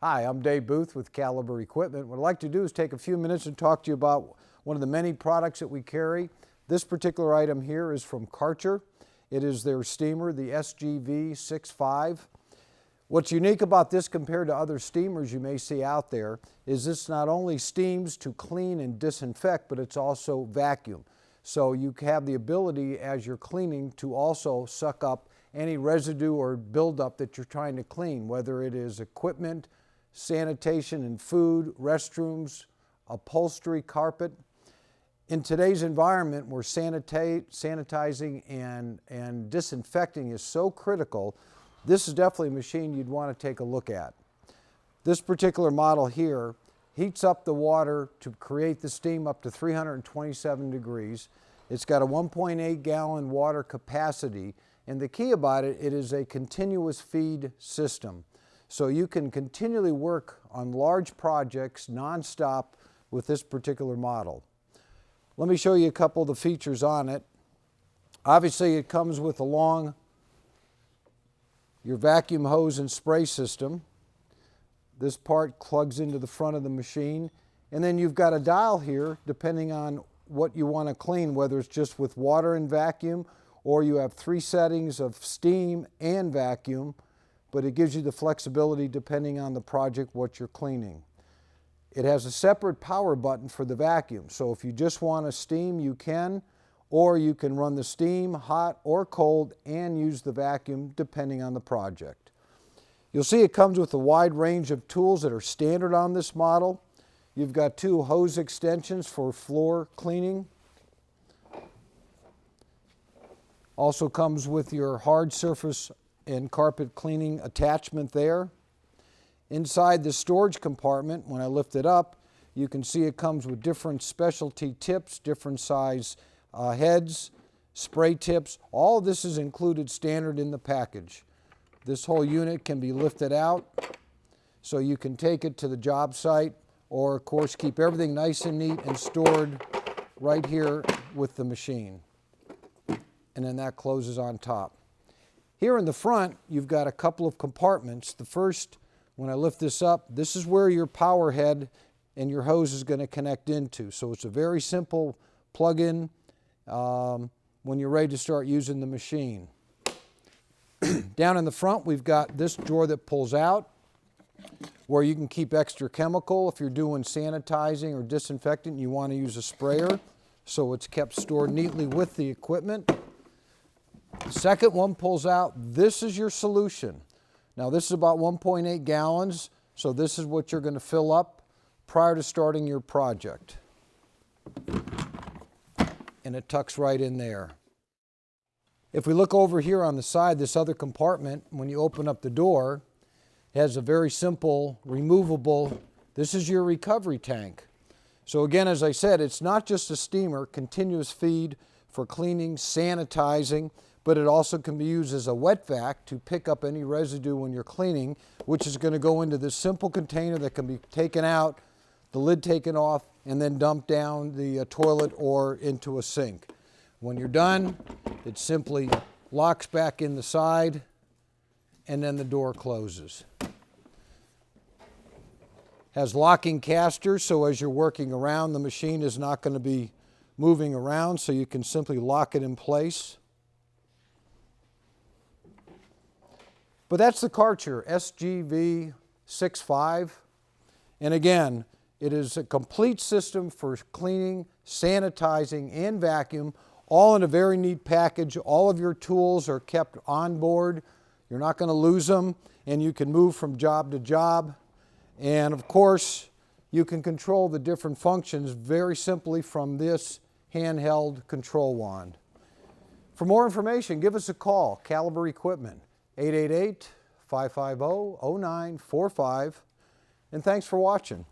Hi, I'm Dave Booth with Caliber Equipment. What I'd like to do is take a few minutes and talk to you about one of the many products that we carry. This particular item here is from Karcher. It is their steamer, the SGV 65. What's unique about this compared to other steamers you may see out there is this not only steams to clean and disinfect, but it's also vacuum. So you have the ability as you're cleaning to also suck up any residue or buildup that you're trying to clean, whether it is equipment, sanitation and food, restrooms, upholstery, carpet. In today's environment where sanitizing and disinfecting is so critical, this is definitely a machine you'd want to take a look at. This particular model here heats up the water to create the steam up to 327 degrees. It's got a 1.8 gallon water capacity, and the key about it, it is a continuous feed system. So you can continually work on large projects nonstop with this particular model. Let me show you a couple of the features on it. Obviously it comes with your vacuum hose and spray system. This part plugs into the front of the machine. And then you've got a dial here depending on what you want to clean, whether it's just with water and vacuum, or you have 3 settings of steam and vacuum. But it gives you the flexibility depending on the project, what you're cleaning. It has a separate power button for the vacuum. So if you just want to steam, you can, or you can run the steam hot or cold and use the vacuum depending on the project. You'll see it comes with a wide range of tools that are standard on this model. You've got 2 hose extensions for floor cleaning. Also comes with your hard surface and carpet cleaning attachment there. Inside the storage compartment, when I lift it up, you can see it comes with different specialty tips, different size heads, spray tips. All of this is included standard in the package. This whole unit can be lifted out so you can take it to the job site, or of course keep everything nice and neat and stored right here with the machine. And then that closes on top. Here in the front, you've got a couple of compartments. The first, when I lift this up, this is where your power head and your hose is going to connect into. So it's a very simple plug-in when you're ready to start using the machine. Down in the front, we've got this drawer that pulls out where you can keep extra chemical. If you're doing sanitizing or disinfectant, you want to use a sprayer. So it's kept stored neatly with the equipment. The second one pulls out. This is your solution. Now this is about 1.8 gallons, so this is what you're going to fill up prior to starting your project. And it tucks right in there. If we look over here on the side, this other compartment, when you open up the door, it has a very simple removable, this is your recovery tank. So again, as I said, it's not just a steamer, continuous feed for cleaning, sanitizing, but it also can be used as a wet vac to pick up any residue when you're cleaning, which is going to go into this simple container that can be taken out, the lid taken off, and then dumped down the toilet or into a sink. When you're done, it simply locks back in the side, and then the door closes. Has locking casters, so as you're working around, the machine is not going to be moving around, so you can simply lock it in place. But that's the Karcher SGV 65. And again, it is a complete system for cleaning, sanitizing, and vacuum, all in a very neat package. All of your tools are kept on board. You're not going to lose them, and you can move from job to job. And of course, you can control the different functions very simply from this handheld control wand. For more information, give us a call, Caliber Equipment, 888-550-0945. And thanks for watching.